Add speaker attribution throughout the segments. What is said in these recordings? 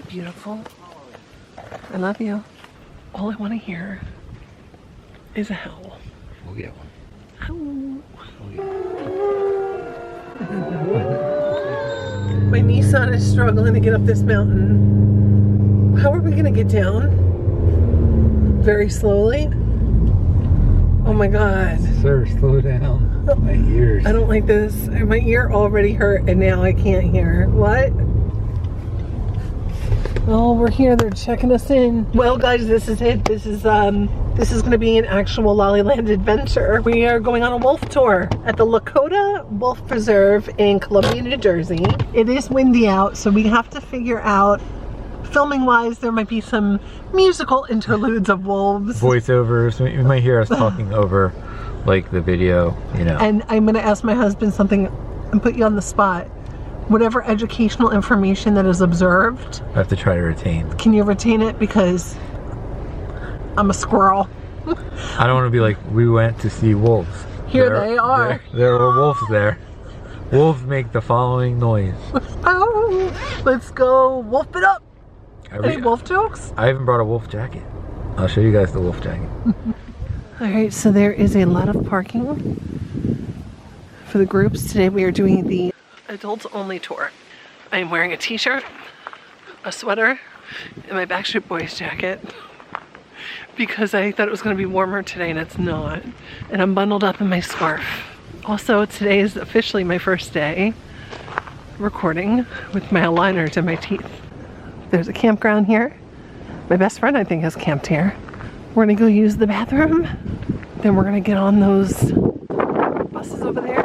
Speaker 1: beautiful. I love you. All I want to hear is a howl.
Speaker 2: We'll get one.
Speaker 1: My Nissan is struggling to get up this mountain. How are we going to get down? Very slowly? Oh my God.
Speaker 2: Sir, slow down. My ears.
Speaker 1: I don't like this. My ear already hurt and now I can't hear. What? Oh, we're here. They're checking us in. Well, guys, this is it. This is going to be an actual Laliland adventure. We are going on a wolf tour at the Lakota Wolf Preserve in Columbia, New Jersey. It is windy out, so we have to figure out, filming wise, there might be some musical interludes of wolves.
Speaker 2: Voiceovers. You might hear us talking over like the video, you know.
Speaker 1: And I'm going to ask my husband something and put you on the spot. Whatever educational information that is observed,
Speaker 2: I have to try to retain.
Speaker 1: Can you retain it? Because I'm a squirrel.
Speaker 2: I don't want to be like, we went to see wolves.
Speaker 1: Here they are.
Speaker 2: There were wolves there. Wolves make the following noise.
Speaker 1: Oh, let's go wolf it up. Any wolf jokes?
Speaker 2: I even brought a wolf jacket. I'll show you guys the wolf jacket.
Speaker 1: Alright, so there is a lot of parking for the groups. Today we are doing the adults only tour. I am wearing a t-shirt, a sweater, and my Backstreet Boys jacket because I thought it was going to be warmer today and it's not. And I'm bundled up in my scarf. Also, today is officially my first day recording with my aligners in my teeth. There's a campground here. My best friend, I think, has camped here. We're gonna go use the bathroom. Then we're gonna get on those buses over there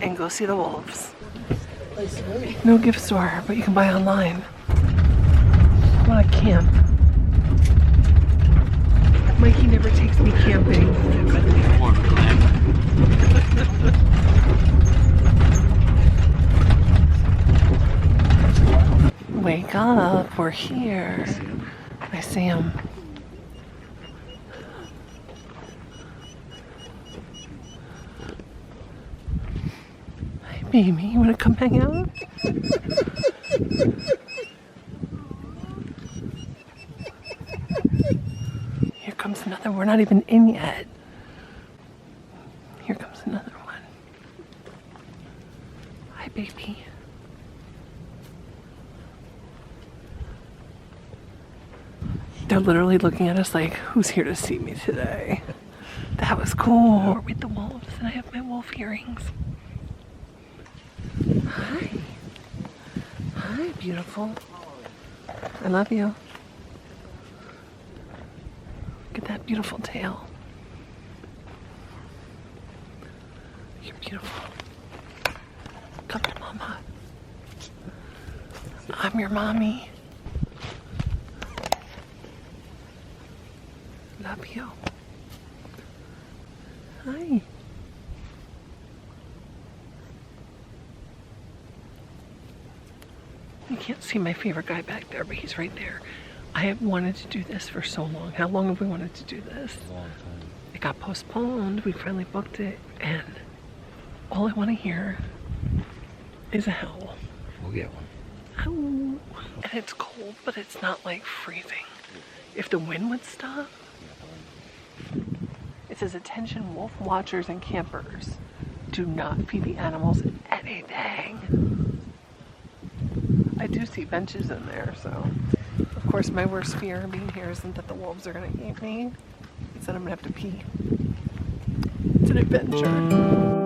Speaker 1: and go see the wolves. No gift store, but you can buy online. I wanna camp. Mikey never takes me camping. Wake up, we're here. I see him. Hi, baby, you wanna come hang out? Here comes another, we're not even in yet. Here comes another one. Hi, baby. They're literally looking at us like, who's here to see me today? That was cool. We're with the wolves and I have my wolf earrings. Hi. Hi, beautiful. I love you. Look at that beautiful tail. You're beautiful. Come to mama. I'm your mommy. Love you. Hi. You can't see my favorite guy back there, but he's right there. I have wanted to do this for so long. How long have we wanted to do this?
Speaker 2: A long time.
Speaker 1: It got postponed. We finally booked it, and all I want to hear is a howl.
Speaker 2: We'll get one.
Speaker 1: Howl. And it's cold, but it's not like freezing. If the wind would stop. It says, attention wolf watchers and campers. Do not feed the animals anything. I do see benches in there, so. Of course, my worst fear being here isn't that the wolves are gonna eat me. It's that I'm gonna have to pee. It's an adventure.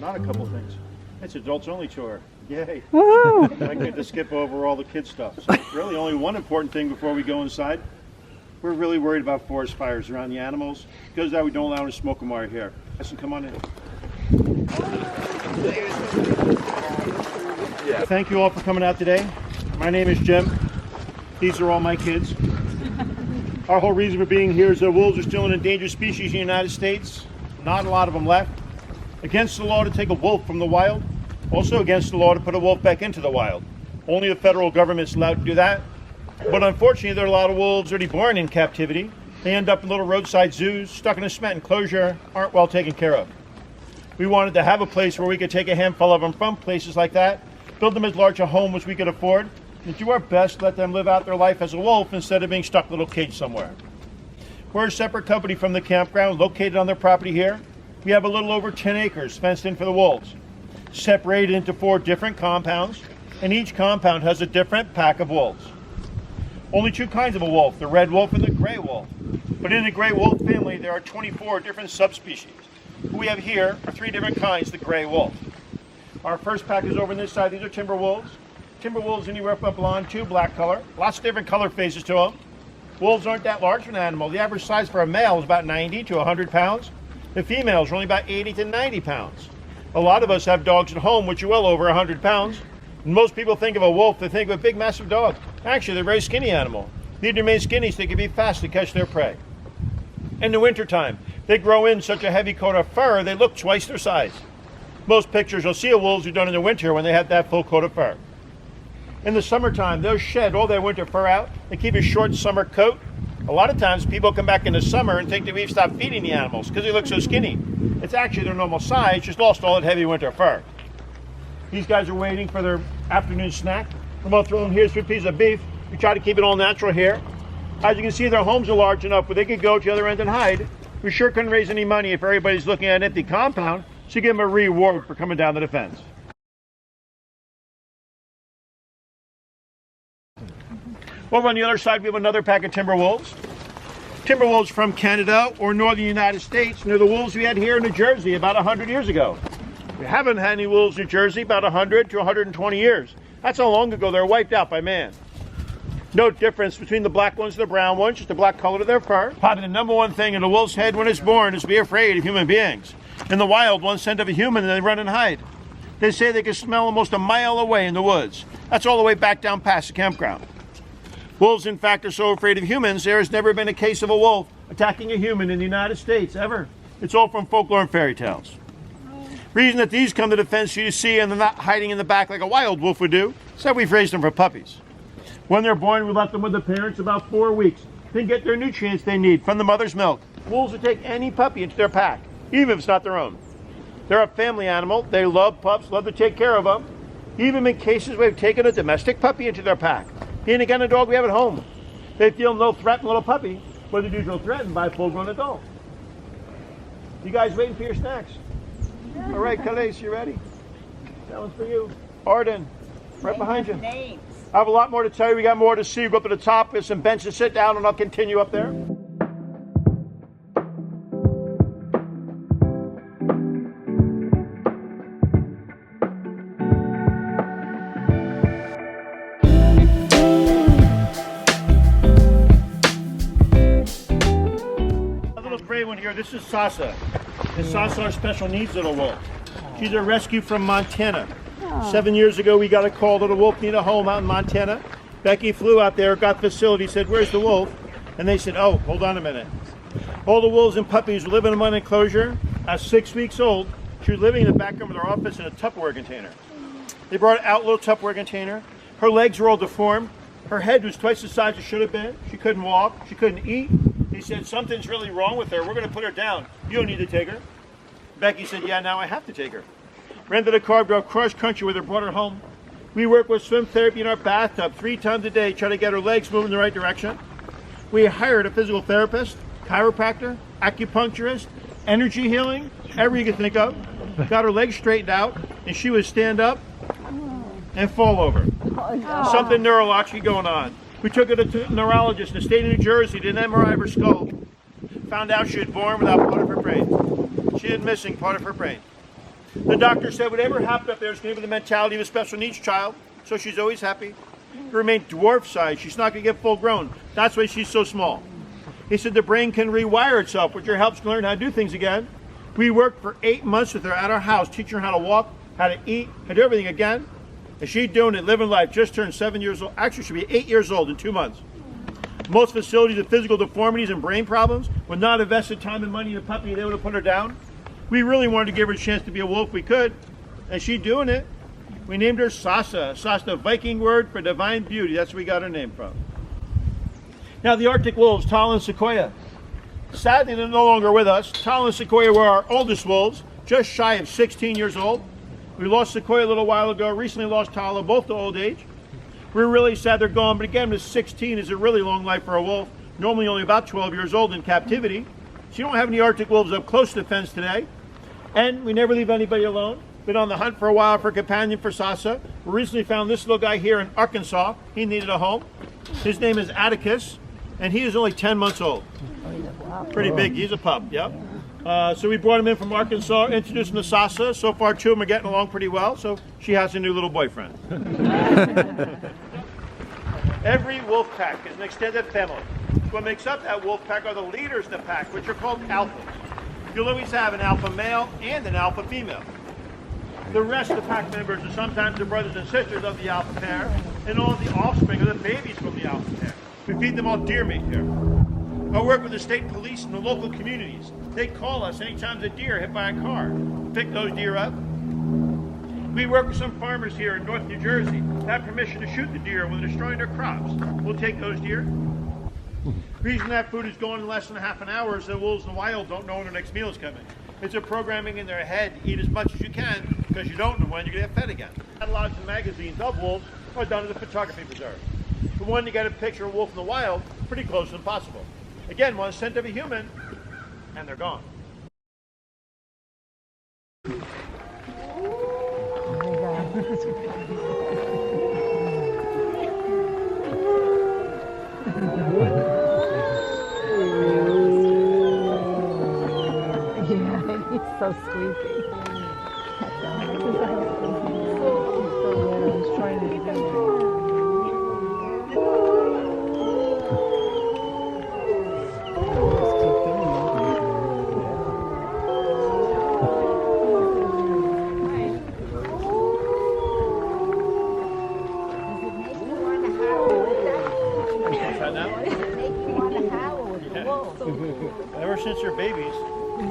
Speaker 3: A couple things. It's adults only tour. Yay.
Speaker 1: Woo!
Speaker 3: I get to skip over all the kid stuff. So really only one important thing before we go inside. We're really worried about forest fires around the animals. Because of that, we don't allow them to smoke them while you're here. Listen, come on in. Thank you all for coming out today. My name is Jim. These are all my kids. Our whole reason for being here is that wolves are still an endangered species in the United States. Not a lot of them left. Against the law to take a wolf from the wild, also against the law to put a wolf back into the wild. Only the federal government's allowed to do that. But unfortunately, there are a lot of wolves already born in captivity. They end up in little roadside zoos, stuck in a cement enclosure, aren't well taken care of. We wanted to have a place where we could take a handful of them from places like that, build them as large a home as we could afford, and do our best to let them live out their life as a wolf instead of being stuck in a little cage somewhere. We're a separate company from the campground located on their property here. We have a little over 10 acres fenced in for the wolves, separated into 4 different compounds, and each compound has a different pack of wolves. Only 2 kinds of a wolf, the red wolf and the gray wolf. But in the gray wolf family, there are 24 different subspecies. What we have here are 3 different kinds of the gray wolf. Our first pack is over on this side. These are timber wolves. Timber wolves anywhere from a blonde to black color. Lots of different color phases to them. Wolves aren't that large for an animal. The average size for a male is about 90 to 100 pounds. The females are only about 80 to 90 pounds. A lot of us have dogs at home which are well over 100 pounds. And most people think of a wolf, they think of a big massive dog. Actually, they're a very skinny animal. They need to remain skinny so they can be fast to catch their prey. In the wintertime, they grow in such a heavy coat of fur, they look twice their size. Most pictures you'll see of wolves are done in the winter when they have that full coat of fur. In the summertime, they'll shed all their winter fur out. They keep a short summer coat. A lot of times people come back in the summer and think that we've stopped feeding the animals because they look so skinny. It's actually their normal size, just lost all that heavy winter fur. These guys are waiting for their afternoon snack. I'm going to throw them here's 3 pieces of beef. We try to keep it all natural here. As you can see, their homes are large enough where they could go to the other end and hide. We sure couldn't raise any money if everybody's looking at an empty compound, so give them a reward for coming down to the fence. Over on the other side, we have another pack of timber wolves. Timber wolves from Canada or northern United States. And they're the wolves we had here in New Jersey about 100 years ago. We haven't had any wolves in New Jersey about 100 to 120 years. That's how long ago they were wiped out by man. No difference between the black ones and the brown ones, just the black color of their fur. Probably the number one thing in a wolf's head when it's born is to be afraid of human beings. In the wild, one scent of a human and they run and hide. They say they can smell almost a mile away in the woods. That's all the way back down past the campground. Wolves, in fact, are so afraid of humans, there has never been a case of a wolf attacking a human in the United States, ever. It's all from folklore and fairy tales. Reason that these come to the fence you see and they're not hiding in the back like a wild wolf would do, is that we've raised them for puppies. When they're born, we left them with the parents about 4 weeks, then get their nutrients they need from the mother's milk. Wolves will take any puppy into their pack, even if it's not their own. They're a family animal. They love pups, love to take care of them. Even in cases we've taken a domestic puppy into their pack. Being again a dog we have at home. They feel no threat in a little puppy, but they do feel threatened by a full-grown adult. You guys waiting for your snacks? Yeah. All right, Calais, you ready? That one's for you. Arden, right behind you.
Speaker 4: Names.
Speaker 3: I have a lot more to tell you. We got more to see. Go up to the top. There's some benches. Sit down, and I'll continue up there. A little gray one here. This is Sasa. And Sasa our special needs little wolf. She's a rescue from Montana. 7 years ago, we got a call that a wolf needed a home out in Montana. Becky flew out there, got the facility, said, "Where's the wolf?" And they said, "Oh, hold on a minute." All the wolves and puppies were living in one enclosure. At 6 weeks old, she was living in the back room of their office in a Tupperware container. They brought out a little Tupperware container. Her legs were all deformed. Her head was twice the size it should have been. She couldn't walk. She couldn't eat. They said, "Something's really wrong with her. We're going to put her down. You don't need to take her." Becky said, "Yeah, now I have to take her." Rented a car, drove cross country with her, brought her home. We work with swim therapy in our bathtub 3 times a day, try to get her legs moving in the right direction. We hired a physical therapist, chiropractor, acupuncturist, energy healing, whatever you can think of. Got her legs straightened out, and she would stand up and fall over. Something neurological going on. We took her to a neurologist in the state of New Jersey, did an MRI of her skull. Found out she was born without part of her brain. She had missing part of her brain. The doctor said whatever happened up there is going to be the mentality of a special needs child, so she's always happy. To remain dwarf size, she's not going to get full grown. That's why she's so small. He said the brain can rewire itself, which helps her learn how to do things again. We worked for 8 months with her at our house, teaching her how to walk, how to eat, how to do everything again. And she's doing it, living life, just turned 7 years old. Actually, she'll be 8 years old in 2 months. Most facilities with physical deformities and brain problems would not invested time and money in a puppy, they would have put her down. We really wanted to give her a chance to be a wolf we could, and she's doing it. We named her Sasa. Sasa, the Viking word for divine beauty. That's where we got her name from. Now the Arctic wolves, Tal and Sequoia. Sadly, they're no longer with us. Tal and Sequoia were our oldest wolves, just shy of 16 years old. We lost Sequoia a little while ago, recently lost Tal, both to old age. We're really sad they're gone, but again, this 16 is a really long life for a wolf. Normally only about 12 years old in captivity. So you don't have any Arctic wolves up close to the fence today. And we never leave anybody alone. Been on the hunt for a while for a companion for Sasa. We recently found this little guy here in Arkansas. He needed a home. His name is Atticus, and he is only 10 months old. Pretty big, he's a pup, yep. So we brought him in from Arkansas, introduced him to Sasa. So far, two of them are getting along pretty well, so she has a new little boyfriend. Every wolf pack is an extended family. What makes up that wolf pack are the leaders in the pack, which are called alphas. You'll always have an alpha male and an alpha female. The rest of the pack members are sometimes the brothers and sisters of the alpha pair, and all of the offspring are the babies from the alpha pair. We feed them all deer meat here. I work with the state police and the local communities. They call us anytime there's a deer hit by a car. Pick those deer up. We work with some farmers here in North New Jersey. Have permission to shoot the deer when they're destroying their crops. We'll take those deer. The reason that food is gone in less than half an hour is the wolves in the wild don't know when their next meal is coming. It's a programming in their head, eat as much as you can, because you don't know when you're going to get fed again. Catalogs and magazines of wolves are done at the photography preserve. The one to get a picture of a wolf in the wild, pretty close to impossible. Again, one scent of a human, and they're gone.
Speaker 4: He's so squeaky. He's trying to do it.
Speaker 3: Ever since they're babies,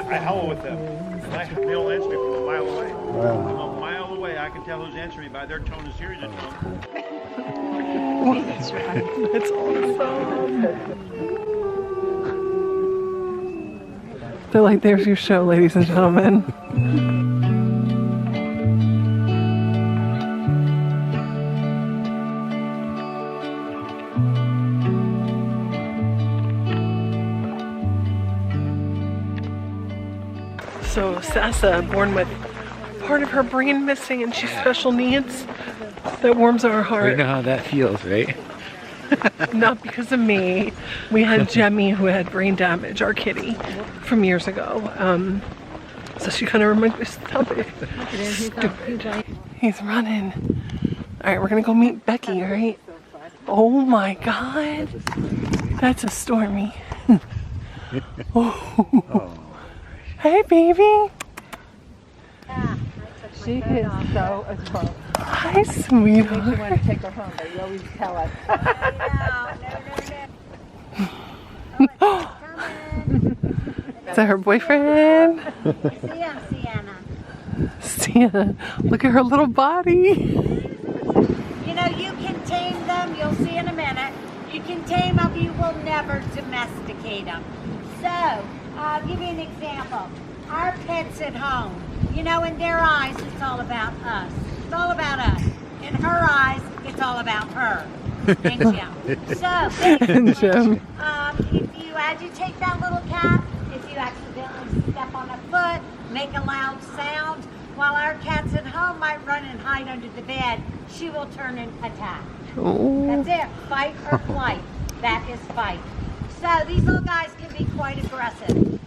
Speaker 3: I howl with them. And they'll answer me from a mile away. Wow. From a mile away, I can tell who's answering me by their tone and series of tone.
Speaker 1: That's right. That's awesome. They're like, there's your show, ladies and gentlemen. So Sasa, born with part of her brain missing and she's special needs. That warms our heart.
Speaker 2: You know how that feels, right?
Speaker 1: Not because of me. We had Jemmy who had brain damage, our kitty, from years ago. So she kind of reminds me, stop it. Stupid. He's running. All right, we're gonna go meet Becky, all right? Oh my God. That's a Stormy. Oh. Hey, baby.
Speaker 4: She is so adorable.
Speaker 1: Hi, sweetheart.
Speaker 4: You want to take her home, but you always tell us.
Speaker 1: Is that her boyfriend?
Speaker 5: Sienna.
Speaker 1: Sienna. Look at her little body.
Speaker 5: You know, you can tame them. You'll see in a minute. You can tame them. You will never domesticate them. So, I'll give you an example. Our pets at home, you know, in their eyes, it's all about us. It's all about us. In her eyes, it's all about her. And Jim. So, basically, if you agitate that little cat, if you accidentally step on a foot, make a loud sound, while our cats at home might run and hide under the bed, she will turn and attack.
Speaker 1: Oh.
Speaker 5: That's it. Fight or flight. That is fight. So these little guys can be quite aggressive.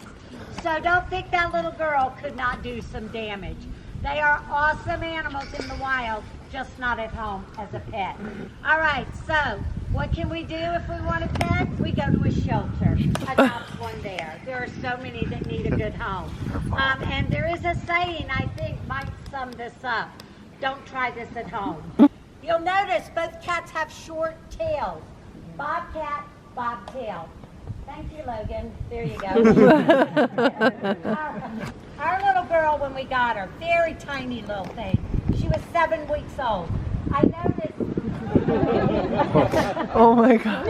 Speaker 5: So don't think that little girl could not do some damage. They are awesome animals in the wild, just not at home as a pet. All right, so what can we do if we want a pet? We go to a shelter. Adopt one there. There are so many that need a good home. And there is a saying, I think, might sum this up. Don't try this at home. You'll notice both cats have short tails. Bobcat, bobtail. Thank you, Logan. There you go. Our little girl, when we got her, very tiny little thing. She was 7 weeks old. I noticed.
Speaker 1: Oh my God.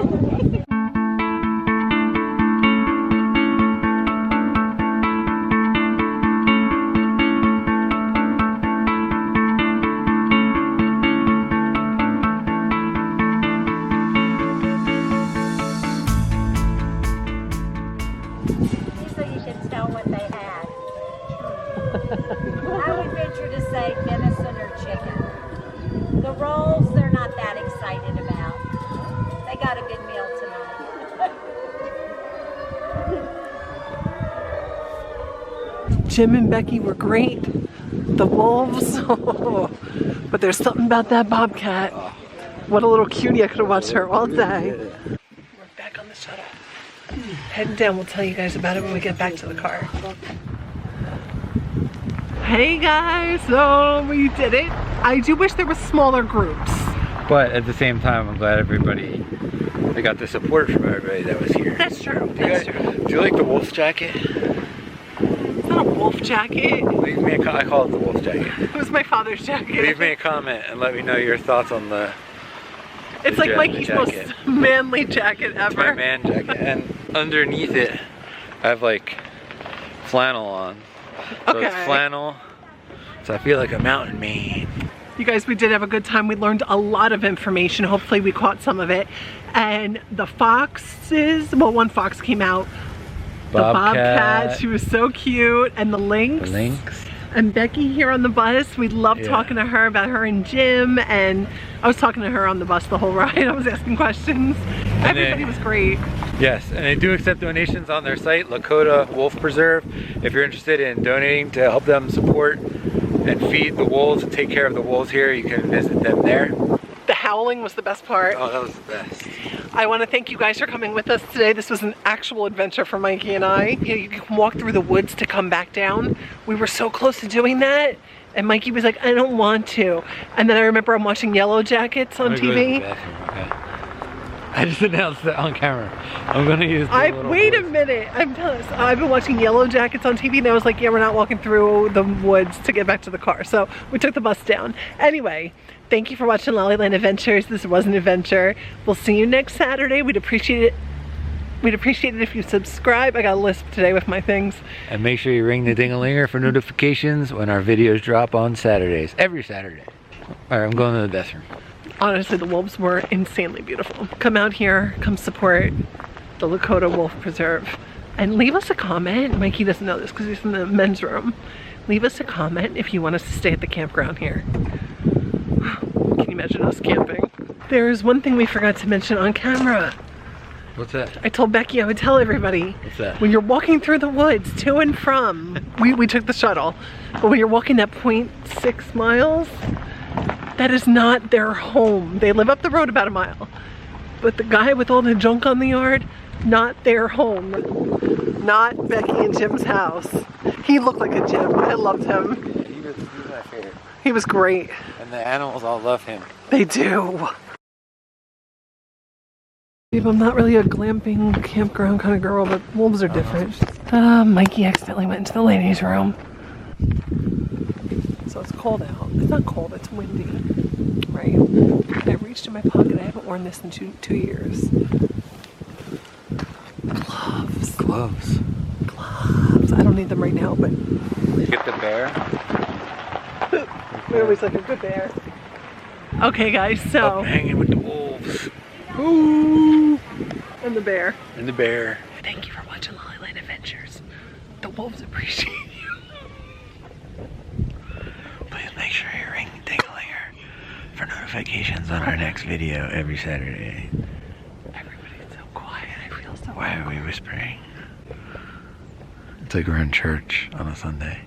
Speaker 1: Jim and Becky were great. The wolves, but there's something about that Bobcat. What a little cutie. I could have watched her all day. We're back on the shuttle. Heading down, we'll tell you guys about it when we get back to the car. Hey guys, so we did it. I do wish there were smaller groups.
Speaker 2: But at the same time, I'm glad they got the support from everybody that was here.
Speaker 1: That's true,
Speaker 2: Do you like the wolf jacket?
Speaker 1: It's not a wolf jacket.
Speaker 2: Leave me a I call it the wolf jacket.
Speaker 1: It was my father's jacket.
Speaker 2: Leave me a comment and let me know your thoughts on the
Speaker 1: It's like Mikey's most manly jacket ever.
Speaker 2: It's my man jacket. And underneath it, I have like flannel on. So
Speaker 1: Okay.
Speaker 2: it's flannel, so I feel like a mountain man.
Speaker 1: You guys, we did have a good time. We learned a lot of information. Hopefully we caught some of it. And the foxes, well, one fox came out. The Bobcat, she was so cute. And the lynx.
Speaker 2: The lynx.
Speaker 1: And Becky here on the bus. We loved talking to her about her and Jim. And I was talking to her on the bus the whole ride. I was asking questions. Everybody was great.
Speaker 2: Yes, and they do accept donations on their site, Lakota Wolf Preserve. If you're interested in donating to help them support and feed the wolves and take care of the wolves here, you can visit them there.
Speaker 1: The howling was the best part.
Speaker 2: Oh, that was the best.
Speaker 1: I want to thank you guys for coming with us today. This was an actual adventure for Mikey and I. You know, you can walk through the woods to come back down. We were so close to doing that. And Mikey was like, I don't want to. And then I remember I'm watching Yellow Jackets on TV.
Speaker 2: I just announced that on camera. I'm gonna use
Speaker 1: wait a minute. I've been watching Yellow Jackets on TV and I was like, yeah, we're not walking through the woods to get back to the car. So we took the bus down. Anyway, thank you for watching Laliland Adventures. This was an adventure. We'll see you next Saturday. We'd appreciate it. We'd appreciate it if you subscribe. I got a lisp today with my things.
Speaker 2: And make sure you ring the ding-a-linger for notifications when our videos drop on Saturdays. Every Saturday. All right, I'm going to the bathroom.
Speaker 1: Honestly, the wolves were insanely beautiful. Come out here, come support the Lakota Wolf Preserve. And leave us a comment. Mikey doesn't know this because he's in the men's room. Leave us a comment if you want us to stay at the campground here. Can you imagine us camping? There's one thing we forgot to mention on camera.
Speaker 2: What's that?
Speaker 1: I told Becky I would tell everybody.
Speaker 2: What's that?
Speaker 1: When you're walking through the woods to and from, we took the shuttle, but when you're walking that 0.6 miles, that is not their home. They live up the road about a mile. But the guy with all the junk on the yard, not their home. Not Becky and Jim's house. He looked like a Jim. I loved him.
Speaker 2: He was my favorite.
Speaker 1: He was great.
Speaker 2: And the animals all love him.
Speaker 1: They do. I'm not really a glamping campground kind of girl, but wolves are different. Mikey accidentally went into the ladies' room. So it's cold out. It's not cold, it's windy. Right? I reached in my pocket. I haven't worn this in two years. Gloves.
Speaker 2: Gloves.
Speaker 1: Gloves. I don't need them right now, but...
Speaker 2: Get the bear.
Speaker 1: We always like a good bear. Okay, guys, so...
Speaker 2: Up hanging with the wolves.
Speaker 1: Ooh. And the bear.
Speaker 2: And the bear.
Speaker 1: Thank you for watching Laliland Adventures. The wolves appreciate you.
Speaker 2: Please make sure you ring the ding-a-linger for notifications on our next video every Saturday.
Speaker 1: Everybody's so quiet. I feel so
Speaker 2: Why are we whispering? It's like we're in church on a Sunday.